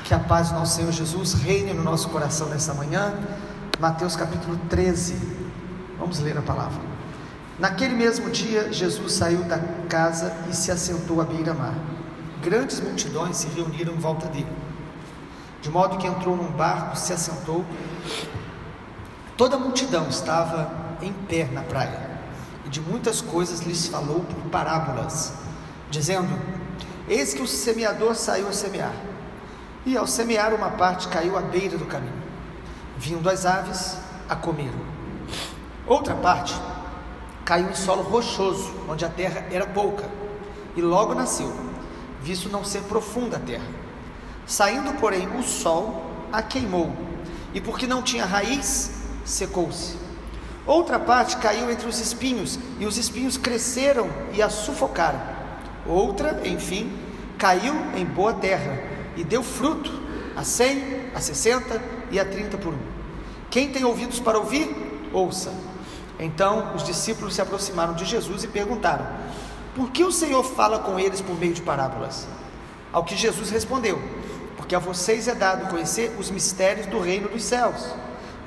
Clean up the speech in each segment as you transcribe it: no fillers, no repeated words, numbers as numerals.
Que a paz do nosso Senhor Jesus reine no nosso coração nesta manhã. Mateus capítulo 13, vamos ler a palavra. Naquele mesmo dia, Jesus saiu da casa e se assentou à beira-mar. Grandes multidões se reuniram em volta dele, de modo que entrou num barco, se assentou. Toda a multidão estava em pé na praia, e de muitas coisas lhes falou por parábolas, dizendo: eis que o semeador saiu a semear, e ao semear uma parte caiu à beira do caminho, vindo as aves a comeram. Outra parte caiu em solo rochoso, onde a terra era pouca, e logo nasceu, visto não ser profunda a terra. Saindo, porém, o sol a queimou, e porque não tinha raiz, secou-se. Outra parte caiu entre os espinhos, e os espinhos cresceram e a sufocaram. Outra, enfim, caiu em boa terra, e deu fruto, a 100, a 60 e a 30 por um. Quem tem ouvidos para ouvir, ouça. Então os discípulos se aproximaram de Jesus e perguntaram: por que o Senhor fala com eles por meio de parábolas? Ao que Jesus respondeu: porque a vocês é dado conhecer os mistérios do reino dos céus,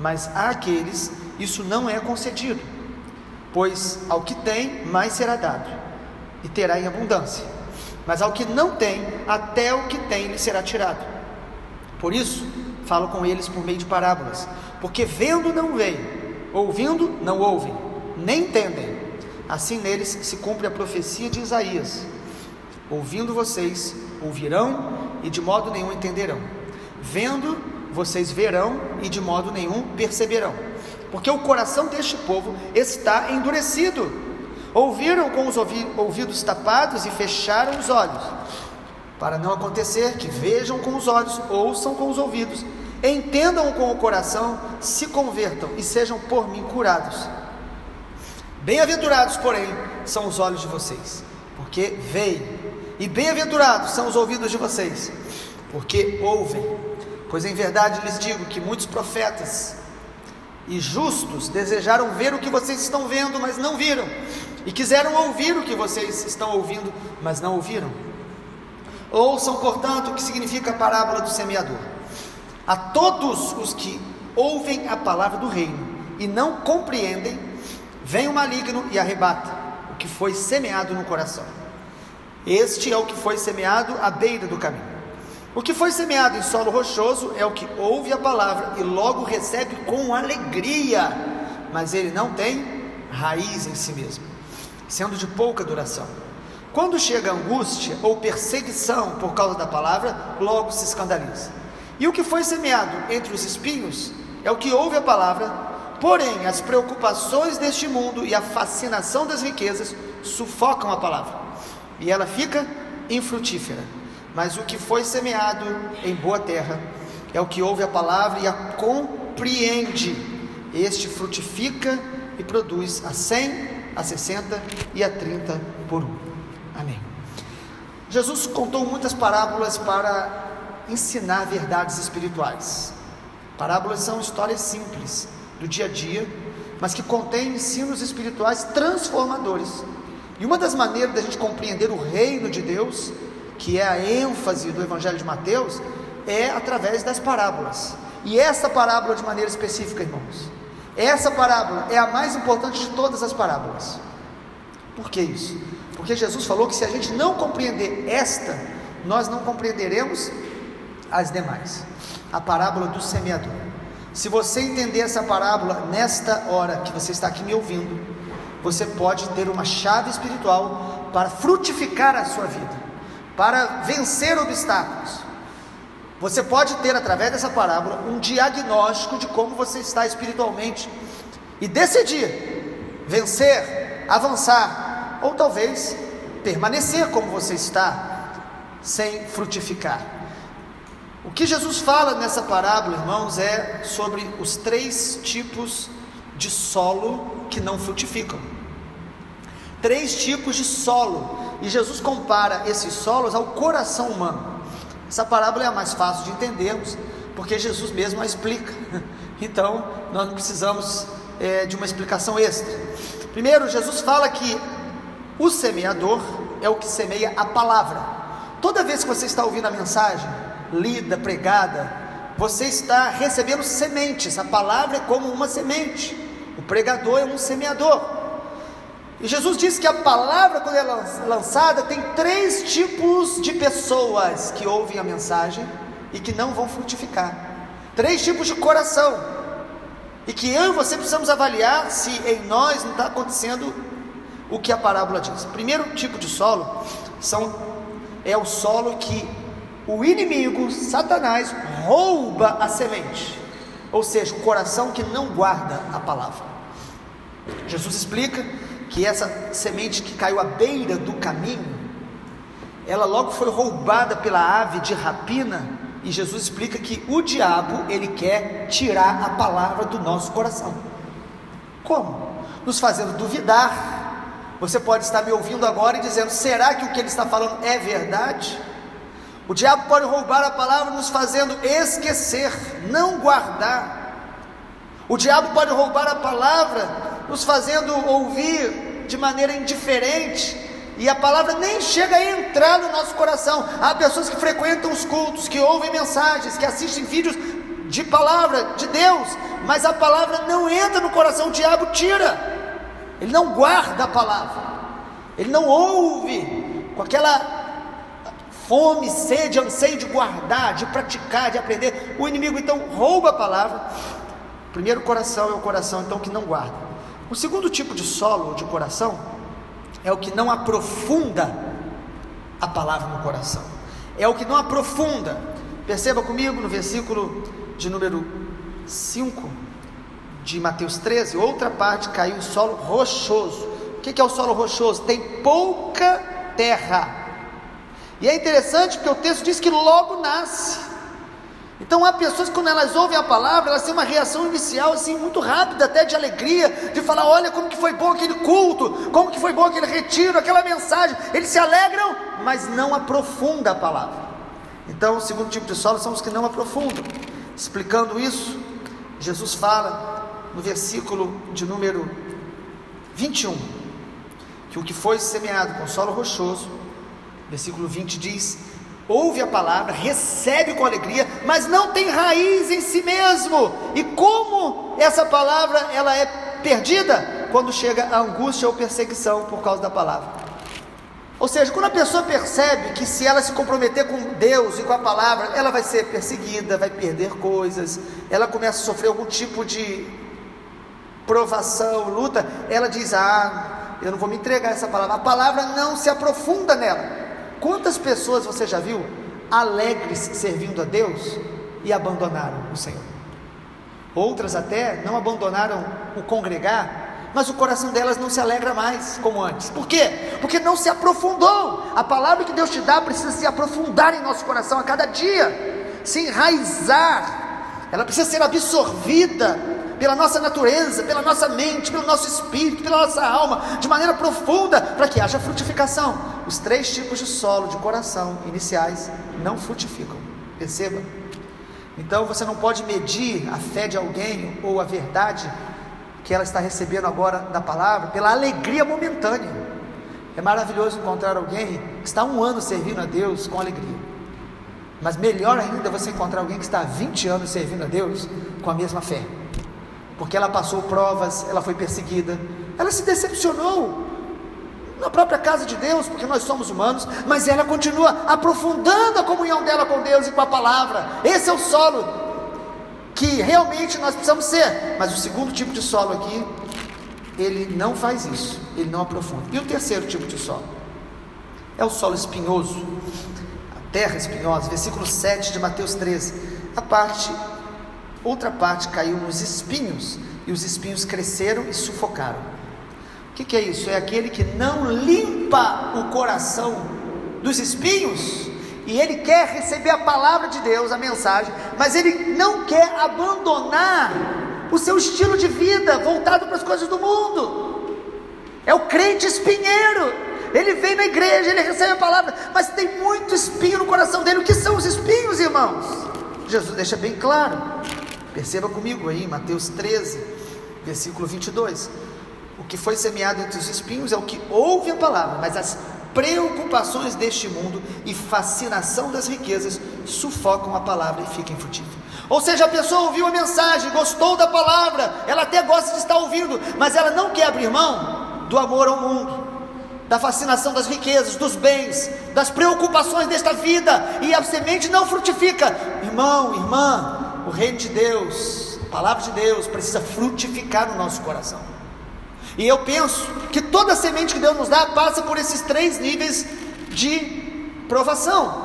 mas àqueles isso não é concedido. Pois ao que tem, mais será dado, e terá em abundância, mas ao que não tem, até o que tem lhe será tirado. Por isso falo com eles por meio de parábolas, porque vendo não veem, ouvindo não ouvem, nem entendem. Assim neles se cumpre a profecia de Isaías: ouvindo vocês ouvirão e de modo nenhum entenderão, vendo vocês verão e de modo nenhum perceberão, porque o coração deste povo está endurecido. Ouviram com os ouvidos tapados e fecharam os olhos, para não acontecer que vejam com os olhos, ouçam com os ouvidos, entendam com o coração, se convertam e sejam por mim curados. Bem-aventurados, porém, são os olhos de vocês, porque veem, e bem-aventurados são os ouvidos de vocês, porque ouvem. Pois em verdade lhes digo que muitos profetas e justos desejaram ver o que vocês estão vendo, mas não viram, e quiseram ouvir o que vocês estão ouvindo, mas não ouviram. Ouçam, portanto, o que significa a parábola do semeador. A todos os que ouvem a palavra do reino e não compreendem, vem o maligno e arrebata o que foi semeado no coração. Este é o que foi semeado à beira do caminho. O que foi semeado em solo rochoso é o que ouve a palavra e logo recebe com alegria, mas ele não tem raiz em si mesmo, sendo de pouca duração. Quando chega a angústia ou perseguição por causa da palavra, logo se escandaliza. E o que foi semeado entre os espinhos é o que ouve a palavra, porém as preocupações deste mundo e a fascinação das riquezas sufocam a palavra, e ela fica infrutífera. Mas o que foi semeado em boa terra é o que ouve a palavra e a compreende. Este frutifica e produz a 100, a 60 e a 30 por um. Amém. Jesus contou muitas parábolas para ensinar verdades espirituais. Parábolas são histórias simples do dia a dia, mas que contêm ensinos espirituais transformadores. E uma das maneiras da gente compreender o reino de Deus, que é a ênfase do Evangelho de Mateus, é através das parábolas. E essa parábola de maneira específica, irmãos, essa parábola é a mais importante de todas as parábolas. Por que isso? Porque Jesus falou que se a gente não compreender esta, nós não compreenderemos as demais. A parábola do semeador. Se você entender essa parábola nesta hora que você está aqui me ouvindo, você pode ter uma chave espiritual para frutificar a sua vida, para vencer obstáculos. Você pode ter, através dessa parábola, um diagnóstico de como você está espiritualmente e decidir vencer, avançar, ou talvez permanecer como você está, sem frutificar. O que Jesus fala nessa parábola, irmãos, é sobre os 3 tipos de solo que não frutificam. 3 tipos de solo, e Jesus compara esses solos ao coração humano. Essa parábola é a mais fácil de entendermos, porque Jesus mesmo a explica, então nós não precisamos de uma explicação extra. Primeiro, Jesus fala que o semeador é o que semeia a palavra. Toda vez que você está ouvindo a mensagem, lida, pregada, você está recebendo sementes. A palavra é como uma semente, o pregador é um semeador. E Jesus disse que a palavra, quando é lançada, tem 3 tipos de pessoas que ouvem a mensagem e que não vão frutificar. 3 tipos de coração, e que eu e você precisamos avaliar se em nós não está acontecendo o que a parábola diz. O primeiro tipo de solo é o solo que o inimigo, Satanás, rouba a semente, ou seja, o coração que não guarda a palavra. Jesus explica que essa semente que caiu à beira do caminho, ela logo foi roubada pela ave de rapina, e Jesus explica que o diabo, ele quer tirar a palavra do nosso coração. Como? Nos fazendo duvidar. Você pode estar me ouvindo agora e dizendo: será que o que ele está falando é verdade? O diabo pode roubar a palavra nos fazendo esquecer, não guardar. O diabo pode roubar a palavra nos fazendo ouvir de maneira indiferente, e a palavra nem chega a entrar no nosso coração. Há pessoas que frequentam os cultos, que ouvem mensagens, que assistem vídeos de palavra de Deus, mas a palavra não entra no coração. O diabo tira, ele não guarda a palavra, ele não ouve com aquela fome, sede, anseio de guardar, de praticar, de aprender. O inimigo então rouba a palavra. O primeiro coração é o coração então que não guarda. O segundo tipo de solo, de coração, é o que não aprofunda a palavra no coração. É o que não aprofunda. Perceba comigo no versículo de número 5 de Mateus 13, outra parte caiu em solo rochoso. O que é o solo rochoso? Tem pouca terra. E é interessante porque o texto diz que logo nasce. Então há pessoas que, quando elas ouvem a palavra, elas têm uma reação inicial assim muito rápida, até de alegria, de falar: olha como que foi bom aquele culto, como que foi bom aquele retiro, aquela mensagem. Eles se alegram, mas não aprofundam a palavra. Então o segundo tipo de solo são os que não aprofundam. Explicando isso, Jesus fala no versículo de número 21, que o que foi semeado com solo rochoso, versículo 20 diz: ouve a palavra, recebe com alegria, mas não tem raiz em si mesmo. E como essa palavra ela é perdida? Quando chega a angústia ou perseguição por causa da palavra. Ou seja, quando a pessoa percebe que se ela se comprometer com Deus e com a palavra, ela vai ser perseguida, vai perder coisas, ela começa a sofrer algum tipo de provação, luta, ela diz: eu não vou me entregar a essa palavra. A palavra não se aprofunda nela. Quantas pessoas você já viu alegres servindo a Deus e abandonaram o Senhor? Outras até não abandonaram o congregar, mas o coração delas não se alegra mais como antes. Por quê? Porque não se aprofundou. A palavra que Deus te dá precisa se aprofundar em nosso coração a cada dia, se enraizar. Ela precisa ser absorvida pela nossa natureza, pela nossa mente, pelo nosso espírito, pela nossa alma, de maneira profunda, para que haja frutificação. Os 3 tipos de solo de coração iniciais não frutificam. Perceba? Então você não pode medir a fé de alguém ou a verdade que ela está recebendo agora da palavra pela alegria momentânea. É maravilhoso encontrar alguém que está há 1 ano servindo a Deus com alegria, mas melhor ainda é você encontrar alguém que está há 20 anos servindo a Deus com a mesma fé, porque ela passou provas, ela foi perseguida, ela se decepcionou na própria casa de Deus, porque nós somos humanos, mas ela continua aprofundando a comunhão dela com Deus e com a palavra. Esse é o solo que realmente nós precisamos ser. Mas o segundo tipo de solo aqui, ele não faz isso, ele não aprofunda. E o terceiro tipo de solo é o solo espinhoso, a terra espinhosa. Versículo 7 de Mateus 13, outra parte caiu nos espinhos, e os espinhos cresceram e sufocaram. O que é isso? É aquele que não limpa o coração dos espinhos, e ele quer receber a palavra de Deus, a mensagem, mas ele não quer abandonar o seu estilo de vida voltado para as coisas do mundo. É o crente espinheiro. Ele vem na igreja, ele recebe a palavra, mas tem muito espinho no coração dele. O que são os espinhos, irmãos? Jesus deixa bem claro. Perceba comigo aí, Mateus 13, versículo 22. O que foi semeado entre os espinhos é o que ouve a palavra, mas as preocupações deste mundo e fascinação das riquezas sufocam a palavra e ficam infrutíferos. Ou seja, a pessoa ouviu a mensagem, gostou da palavra, ela até gosta de estar ouvindo, mas ela não quer abrir mão do amor ao mundo, da fascinação das riquezas, dos bens, das preocupações desta vida, e a semente não frutifica. Irmão, irmã, o reino de Deus, a palavra de Deus precisa frutificar no nosso coração. E eu penso que toda semente que Deus nos dá passa por esses 3 níveis de provação,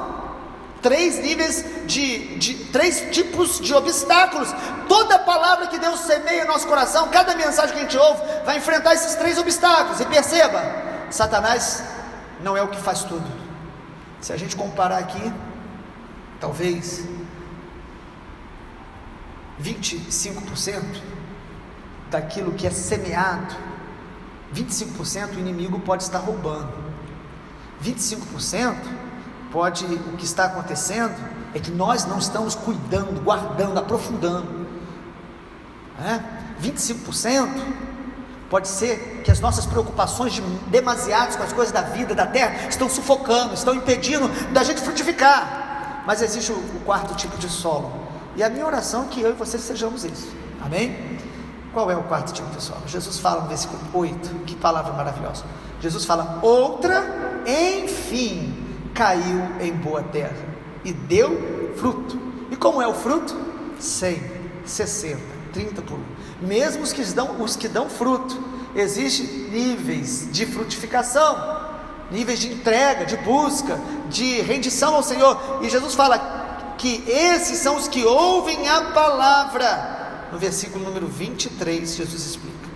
3 níveis de 3 tipos de obstáculos. Toda palavra que Deus semeia no nosso coração, cada mensagem que a gente ouve, vai enfrentar esses 3 obstáculos. E perceba, Satanás não é o que faz tudo. Se a gente comparar aqui, talvez 25% daquilo que é semeado, 25% o inimigo pode estar roubando. 25% pode, o que está acontecendo é que nós não estamos cuidando, guardando, aprofundando. 25% pode ser que as nossas preocupações demasiadas com as coisas da vida, da terra, estão sufocando, estão impedindo da gente frutificar. Mas existe o 4º tipo de solo, e a minha oração é que eu e você sejamos isso. Amém? Qual é o 4º tipo de solo? Jesus fala no versículo 8, que palavra maravilhosa. Jesus fala: outra, enfim, caiu em boa terra e deu fruto. E como é o fruto? 100, 60, 30 por 1. Mesmo os que dão fruto, existem níveis de frutificação, níveis de entrega, de busca, de rendição ao Senhor. E Jesus fala que esses são os que ouvem a palavra. No versículo número 23, Jesus explica: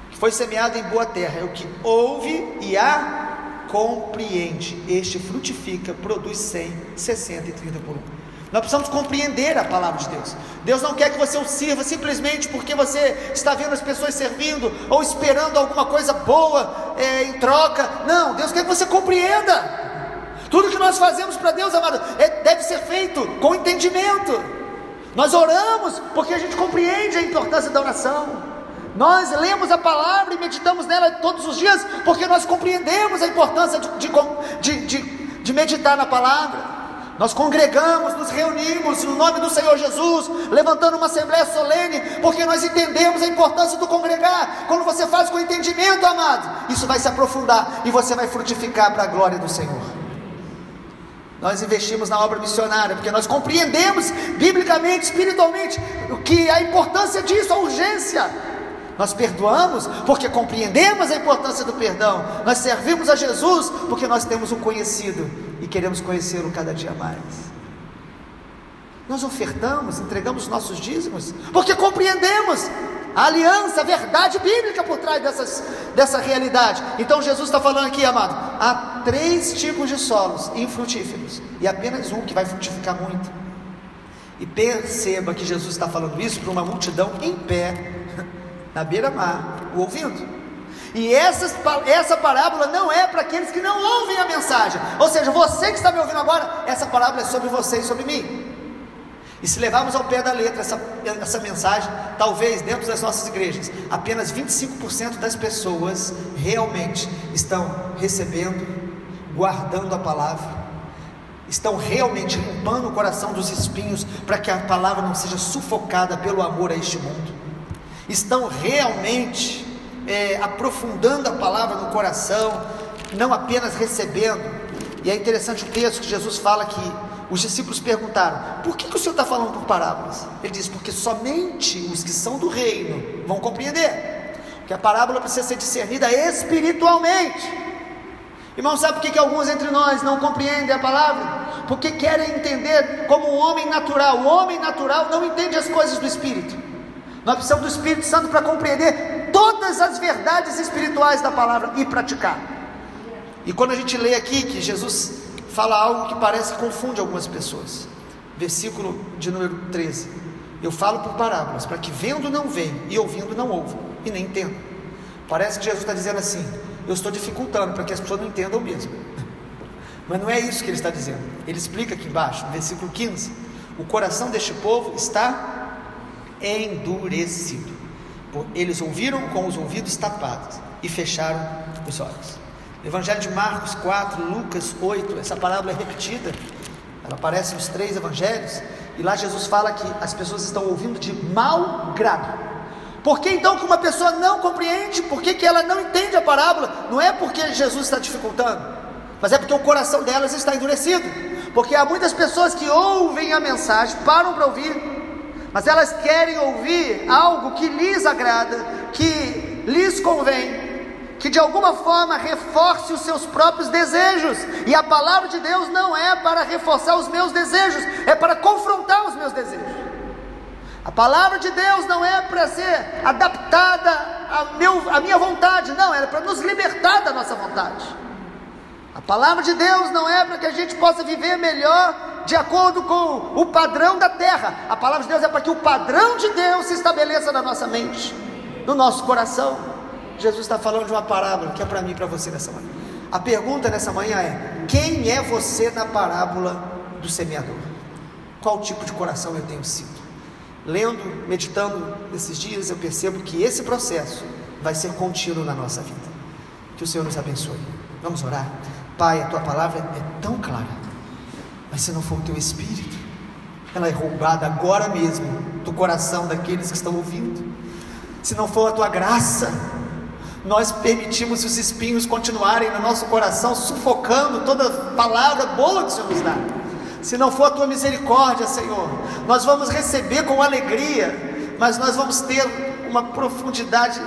o que foi semeado em boa terra é o que ouve e a compreende. Este frutifica, produz 100, 60 e 30 por 1. Nós precisamos compreender a palavra de Deus. Deus não quer que você o sirva simplesmente porque você está vendo as pessoas servindo, ou esperando alguma coisa boa em troca. Não, Deus quer que você compreenda. Tudo que nós fazemos para Deus, amado, deve ser feito com entendimento. Nós oramos porque a gente compreende a importância da oração. Nós lemos a palavra e meditamos nela todos os dias porque nós compreendemos a importância de meditar na palavra. Nós congregamos, nos reunimos no nome do Senhor Jesus, levantando uma assembleia solene, porque nós entendemos a importância do congregar. Quando você faz com entendimento, amado, isso vai se aprofundar e você vai frutificar para a glória do Senhor. Nós investimos na obra missionária porque nós compreendemos biblicamente, espiritualmente, a importância disso, a urgência. Nós perdoamos porque compreendemos a importância do perdão. Nós servimos a Jesus porque nós temos um conhecido e queremos conhecê-lo cada dia mais. Nós ofertamos, entregamos nossos dízimos porque compreendemos a aliança, a verdade bíblica por trás dessa realidade. Então Jesus está falando aqui, amado, há 3 tipos de solos infrutíferos e apenas um que vai frutificar muito. E perceba que Jesus está falando isso para uma multidão em pé na beira-mar, o ouvindo. E essa parábola não é para aqueles que não ouvem a mensagem. Ou seja, você que está me ouvindo agora, essa parábola é sobre você e sobre mim. E se levarmos ao pé da letra essa mensagem, talvez dentro das nossas igrejas, apenas 25% das pessoas realmente estão recebendo, guardando a palavra, estão realmente limpando o coração dos espinhos, para que a palavra não seja sufocada pelo amor a este mundo, estão realmente aprofundando a palavra no coração, não apenas recebendo. E é interessante o texto que Jesus fala que os discípulos perguntaram: por que o Senhor está falando por parábolas? Ele diz: porque somente os que são do reino vão compreender, porque a parábola precisa ser discernida espiritualmente. Irmão, sabe por que alguns entre nós não compreendem a palavra? Porque querem entender como um homem natural. O homem natural não entende as coisas do Espírito. Nós precisamos do Espírito Santo para compreender todas as verdades espirituais da palavra e praticar. E quando a gente lê aqui que Jesus fala algo que parece que confunde algumas pessoas, versículo de número 13: eu falo por parábolas, para que vendo não veem, e ouvindo não ouvem, e nem entendam. Parece que Jesus está dizendo assim: eu estou dificultando para que as pessoas não entendam mesmo. Mas não é isso que ele está dizendo. Ele explica aqui embaixo, no versículo 15: o coração deste povo está endurecido, eles ouviram com os ouvidos tapados e fecharam os olhos. Evangelho de Marcos 4, Lucas 8, essa parábola é repetida Ela aparece nos 3 evangelhos, e lá Jesus fala que as pessoas estão ouvindo de mau grado. Por que então que uma pessoa não compreende? Por que ela não entende a parábola? Não é porque Jesus está dificultando, mas é porque o coração delas está endurecido. Porque há muitas pessoas que ouvem a mensagem, param para ouvir, mas elas querem ouvir algo que lhes agrada, que lhes convém, que de alguma forma reforce os seus próprios desejos. E a palavra de Deus não é para reforçar os meus desejos, é para confrontar os meus desejos. A palavra de Deus não é para ser adaptada à minha vontade, não, é para nos libertar da nossa vontade. A palavra de Deus não é para que a gente possa viver melhor de acordo com o padrão da terra. A palavra de Deus é para que o padrão de Deus se estabeleça na nossa mente, no nosso coração. Jesus está falando de uma parábola que é para mim e para você nessa manhã. A pergunta nessa manhã é: quem é você na parábola do semeador? Qual tipo de coração eu tenho sido? Lendo, meditando nesses dias, eu percebo que esse processo vai ser contínuo na nossa vida. Que o Senhor nos abençoe. Vamos orar. Pai, a tua palavra é tão clara, mas se não for o teu Espírito, ela é roubada agora mesmo do coração daqueles que estão ouvindo. Se não for a tua graça, nós permitimos os espinhos continuarem no nosso coração, sufocando toda palavra boa que o Senhor nos dá. Se não for a tua misericórdia, Senhor, nós vamos receber com alegria, mas nós vamos ter uma profundidade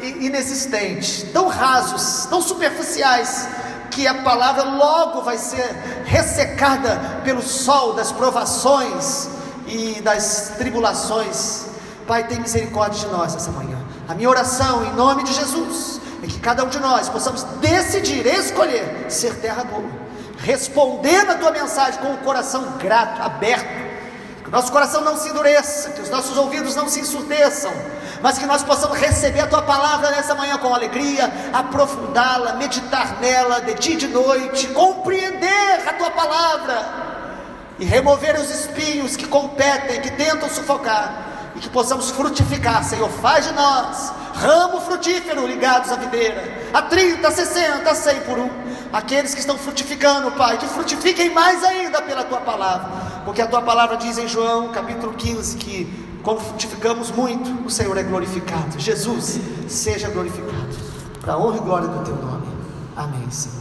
inexistente, tão rasos, tão superficiais, que a palavra logo vai ser ressecada pelo sol das provações e das tribulações. Pai, tem misericórdia de nós essa manhã. A minha oração em nome de Jesus é que cada um de nós possamos decidir, escolher ser terra boa, responder na tua mensagem com o coração grato, aberto, que o nosso coração não se endureça, que os nossos ouvidos não se ensurdeçam, mas que nós possamos receber a tua palavra nessa manhã com alegria, aprofundá-la, meditar nela de dia e de noite, compreender a tua palavra e remover os espinhos que competem, que tentam sufocar, e que possamos frutificar. Senhor, faz de nós ramo frutífero ligados à videira, a 30, 60, 100 por um. Aqueles que estão frutificando, Pai, que frutifiquem mais ainda pela tua palavra, porque a tua palavra diz em João capítulo 15 que quando frutificamos muito, o Senhor é glorificado. Jesus, seja glorificado, para a honra e glória do teu nome. Amém, Senhor.